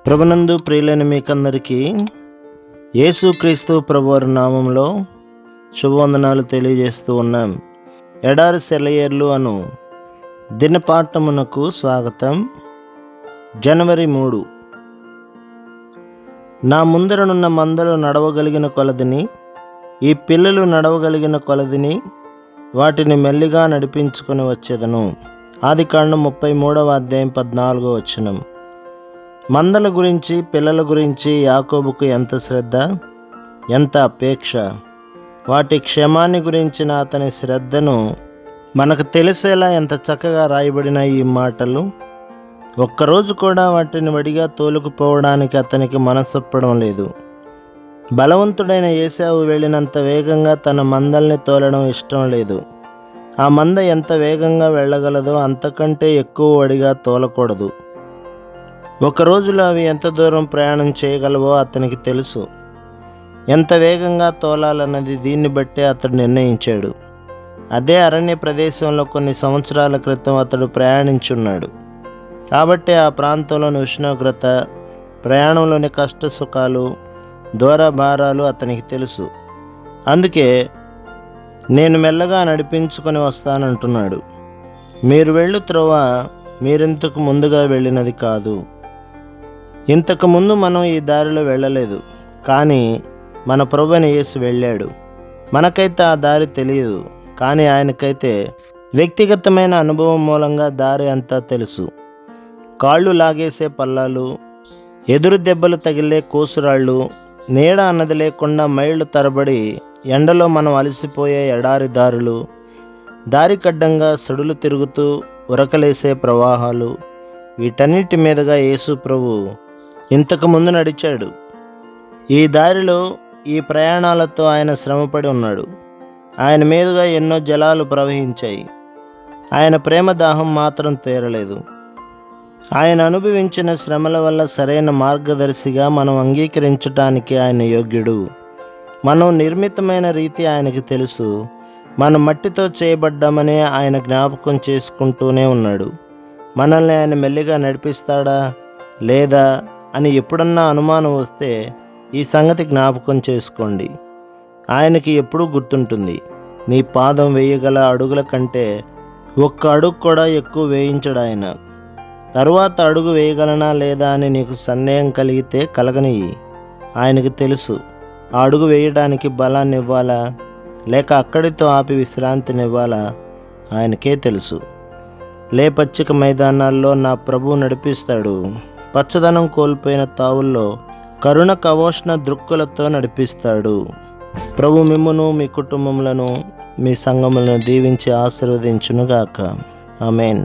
ప్రభునందు ప్రియులైన మీకందరికీ యేసుక్రీస్తు ప్రభువారి నామంలో శుభవందనాలు తెలియజేస్తూ ఉన్నాం. ఎడారి సెలయేర్లు అను దినపాఠమునకు స్వాగతం. జనవరి 3. నా ముందరనున్న మందలు నడవగలిగిన కొలదిని, ఈ పిల్లలు నడవగలిగిన కొలదిని వాటిని మెల్లిగా నడిపించుకొని వచ్చేదను. ఆదికాండం 33:14. మందల గురించి, పిల్లల గురించి యాకోబుకు ఎంత శ్రద్ధ, ఎంత అపేక్ష. వాటి క్షేమాన్ని గురించిన అతని శ్రద్ధను మనకు తెలిసేలా ఎంత చక్కగా రాయబడిన ఈ మాటలు. ఒక్కరోజు కూడా వాటిని వడిగా తోలుకుపోవడానికి అతనికి మనసొప్పడం లేదు. బలవంతుడైన ఏశావు వెళ్ళినంత వేగంగా తన మందల్ని తోలడం ఇష్టం లేదు. ఆ మంద ఎంత వేగంగా వెళ్ళగలదో అంతకంటే ఎక్కువ వడిగా తోలకూడదు. ఒక రోజులో అవి ఎంత దూరం ప్రయాణం చేయగలవో అతనికి తెలుసు. ఎంత వేగంగా తోలాలన్నది దీన్ని బట్టే అతడు నిర్ణయించాడు. అదే అరణ్య ప్రదేశంలో కొన్ని సంవత్సరాల క్రితం అతడు ప్రయాణించున్నాడు. కాబట్టి ఆ ప్రాంతంలోని ఉష్ణోగ్రత, ప్రయాణంలోని కష్ట సుఖాలు, దూర భారాలు అతనికి తెలుసు. అందుకే నేను మెల్లగా నడిపించుకొని వస్తానంటున్నాడు. మీరు వెళ్ళు త్రోవ మీరింతకు ముందుగా వెళ్ళినది కాదు. ఇంతకు ముందు మనం ఈ దారిలో వెళ్ళలేదు, కానీ మన ప్రభువైన యేసు వెళ్ళాడు. మనకైతే ఆ దారి తెలియదు, కానీ ఆయనకైతే వ్యక్తిగతమైన అనుభవం మూలంగా దారి అంతా తెలుసు. కాళ్ళు లాగేసే పల్లాలు, ఎదురు దెబ్బలు తగిలే కోసురాళ్ళు, నీడ అన్నది లేకుండా మైళ్ళు తరబడి ఎండలో మనం అలసిపోయే ఎడారి దారులు, దారికడ్డంగా సడులు తిరుగుతూ ఉరకలేసే ప్రవాహాలు, వీటన్నిటి మీదుగా యేసు ప్రభు ఇంతకు ముందు నడిచాడు. ఈ దారిలో, ఈ ప్రయాణాలతో ఆయన శ్రమపడి ఉన్నాడు. ఆయన మీదుగా ఎన్నో జలాలు ప్రవహించాయి. ఆయన ప్రేమ దాహం మాత్రం తీరలేదు. ఆయన అనుభవించిన శ్రమల వల్ల సరైన మార్గదర్శిగా మనం అంగీకరించటానికి ఆయన యోగ్యుడు. మనం నిర్మితమైన రీతి ఆయనకి తెలుసు. మనం మట్టితో చేయబడ్డామని ఆయన జ్ఞాపకం చేసుకుంటూనే ఉన్నాడు. మనల్ని ఆయన మెల్లిగా నడిపిస్తాడా లేదా అని ఎప్పుడన్నా అనుమానం వస్తే ఈ సంగతి జ్ఞాపకం చేసుకోండి. ఆయనకి ఎప్పుడూ గుర్తుంటుంది. నీ పాదం వేయగల అడుగుల కంటే ఒక్క అడుగు కూడా ఎక్కువ వేయించడు ఆయన. తరువాత అడుగు వేయగలనా లేదా అని నీకు సందేహం కలిగితే కలగనియ్యి. ఆయనకు తెలుసు. ఆ అడుగు వేయడానికి బలాన్ని ఇవ్వాలా లేక అక్కడితో ఆపి విశ్రాంతినివ్వాలా ఆయనకే తెలుసు. లేపచ్చిక మైదానాల్లో నా ప్రభువు నడిపిస్తాడు. పచ్చదనం కోల్పోయిన తావుల్లో కరుణ కవోష్ణ దృక్కులతో నడిపిస్తాడు. ప్రభు మిమ్మును, మీ కుటుంబములను, మీ సంఘములను దీవించి ఆశీర్వదించునుగాక. ఆమేన్.